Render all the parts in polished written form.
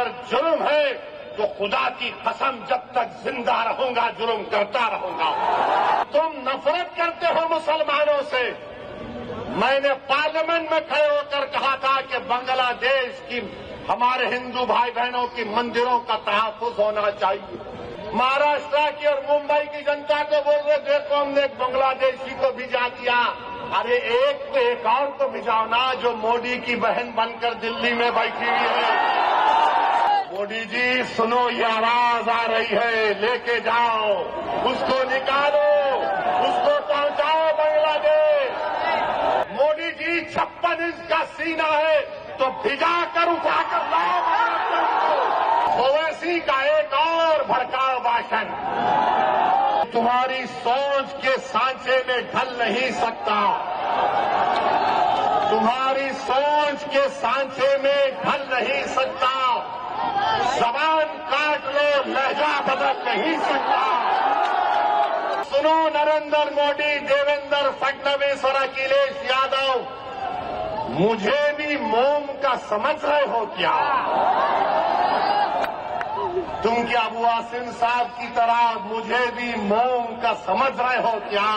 अगर जुर्म है तो खुदा की कसम जब तक जिंदा रहूंगा जुर्म करता रहूंगा। तुम नफरत करते हो मुसलमानों से। मैंने पार्लियामेंट में खड़े होकर कहा था कि बांग्लादेश की हमारे हिंदू भाई बहनों की मंदिरों का तहफ्फुज होना चाहिए। महाराष्ट्र की और मुंबई की जनता को बोल रहे देखो हमने एक बांग्लादेशी को भिजा दिया। अरे एक और को भिजाओ ना जो मोदी की बहन बनकर दिल्ली में बैठी हुई है। मोदी जी सुनो ये आवाज आ रही है, लेके जाओ उसको, निकालो उसको, पहुंचाओ बांग्लादेश। मोदी जी 56 इंच का सीना है तो भिजा कर उठाकर लाओ। ओवैसी का एक और भड़काऊ भाषण तुम्हारी सोच के सांचे में ढल नहीं सकता। तुम्हारी सोच के सांचे में ढल नहीं सकता। जबान काट लो, लहजा बदल नहीं सकता। सुनो नरेंद्र मोदी, देवेंद्र फडणवीस और अखिलेश यादव, मुझे भी मोम का समझ रहे हो क्या? तुम क्या अबू आसिम साहब की तरह मुझे भी मोम का समझ रहे हो क्या?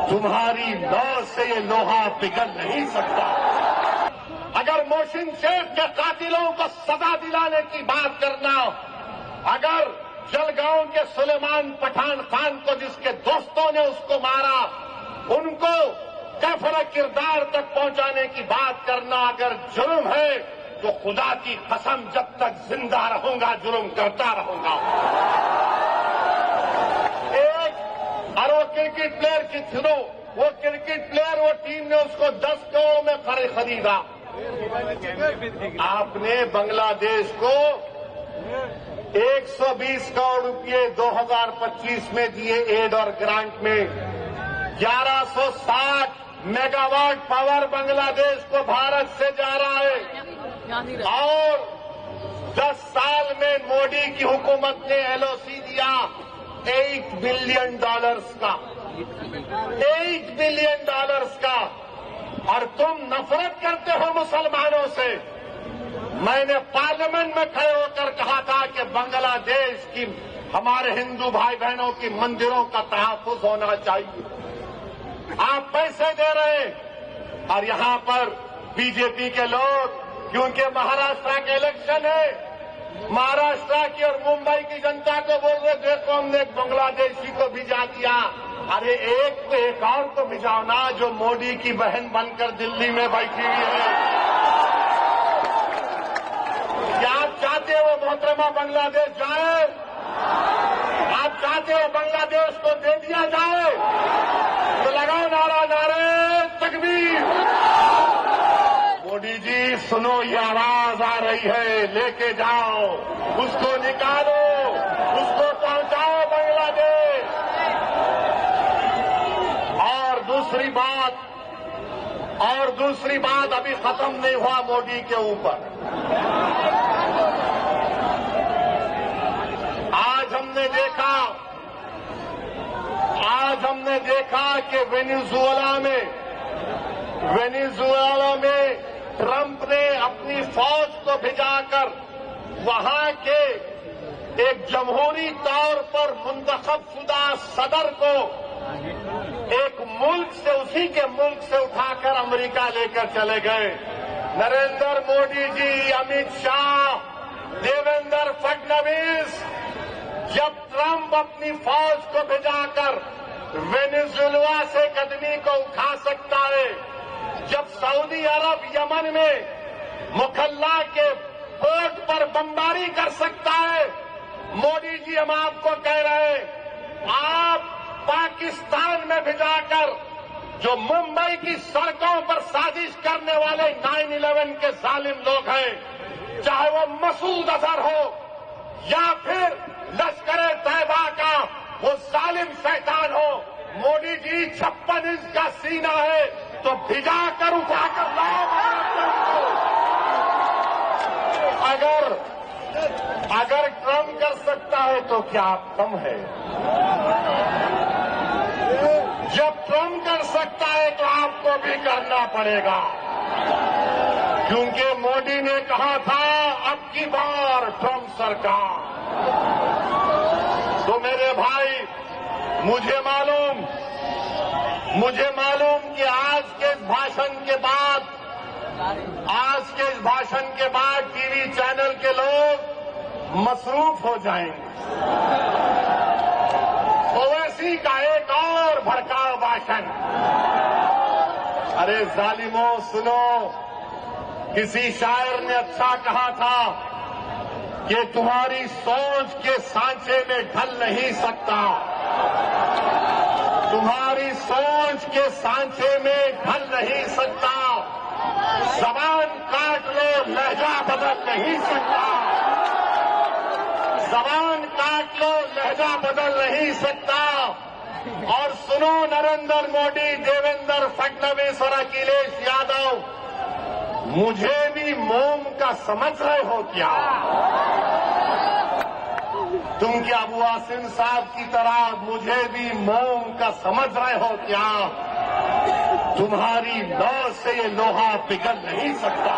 तुम्हारी नौ से ये लोहा पिघल नहीं सकता। अगर मोहसिन शेख के कातिलों को सजा दिलाने की बात करना, अगर जलगांव के सुलेमान पठान खान को जिसके दोस्तों ने उसको मारा उनको कैफर किरदार तक पहुंचाने की बात करना अगर जुर्म है तो खुदा की कसम जब तक जिंदा रहूंगा जुर्म करता रहूंगा। वो क्रिकेट प्लेयर की सुनो, वो क्रिकेट प्लेयर, वो टीम ने उसको 10 करोड़ में खरीदा। आपने बांग्लादेश को 120 करोड़ रुपए 2025 में दिए एड और ग्रांट में। 1160 मेगावाट पावर बांग्लादेश को भारत से जा रहा है। और 10 साल में मोदी की हुकूमत ने एलओसी दिया $8 बिलियन का, $8 बिलियन का। और तुम नफरत करते हो मुसलमानों से। मैंने पार्लियामेंट में खड़े होकर कहा था कि बांग्लादेश की हमारे हिंदू भाई बहनों की मंदिरों का तहफ्फुज होना चाहिए। आप पैसे दे रहे हैं और यहां पर बीजेपी के लोग, क्योंकि महाराष्ट्र का इलेक्शन है, महाराष्ट्र की और मुंबई की जनता को बोल रहे देखो हमने एक बांग्लादेशी को भिजा दिया। अरे एक और को भिजाओ ना जो मोदी की बहन बनकर दिल्ली में बैठी हुई है। क्या आप चाहते हो मोहतरमा बांग्लादेश जाए? आप चाहते हो बांग्लादेश को दे दिया जाए? तो लगाओ नारा, नारे तकबीर। मोदी जी सुनो ये आवाज आ रही है, लेके जाओ उसको, निकालो उसको, पहुंचाओ बांग्लादेश। और दूसरी बात अभी खत्म नहीं हुआ मोदी के ऊपर। आज हमने देखा कि वेनेजुएला में ट्रंप ने अपनी फौज को भिजाकर वहां के एक जमहूरी तौर पर मुंतखब शुदा सदर को एक मुल्क से, उसी के मुल्क से उठाकर अमेरिका लेकर चले गए। नरेंद्र मोदी जी, अमित शाह, देवेंद्र फडणवीस, जब ट्रंप अपनी फौज को भिजाकर वेनेजुएला से कदमी को उठा सकता है, जब सऊदी अरब यमन में मुखल्ला के पोर्ट पर बमबारी कर सकता है, मोदी जी हम आपको कह रहे हैं, आप पाकिस्तान में भिजाकर जो मुंबई की सड़कों पर साजिश करने वाले 9/11 के जालिम लोग हैं, चाहे वो मसूद अजहर हो या फिर लश्कर तैयबा का वो जालिम शैतान हो, मोदी जी 56 इंच का सीना है तो भिजा कर उठाकर लाओ। अगर ट्रंप कर सकता है तो क्या आप कम है? जब ट्रंप कर सकता है तो आपको भी करना पड़ेगा। क्योंकि मोदी ने कहा था अब की बार ट्रंप सरकार। तो मेरे भाई, मुझे मालूम कि आज के इस भाषण के बाद टीवी चैनल के लोग मसरूफ हो जाएंगे। ओवैसी का एक और भड़काऊ भाषण। अरे जालिमों, सुनो, किसी शायर ने अच्छा कहा था कि तुम्हारी सोच के सांचे में ढल नहीं सकता, तुम्हारी सोच के सांचे में ढल नहीं सकता, जबान काट लो लहजा बदल नहीं सकता, जबान काट लो लहजा बदल नहीं सकता। और सुनो नरेंद्र मोदी, देवेंद्र फडणवीस और अखिलेश यादव, मुझे भी मोम का समझ रहे हो क्या? तुम क्या अबू आसिम साहब की तरह मुझे भी मोम का समझ रहे हो क्या? तुम्हारी नौ से ये लोहा पिघल नहीं सकता।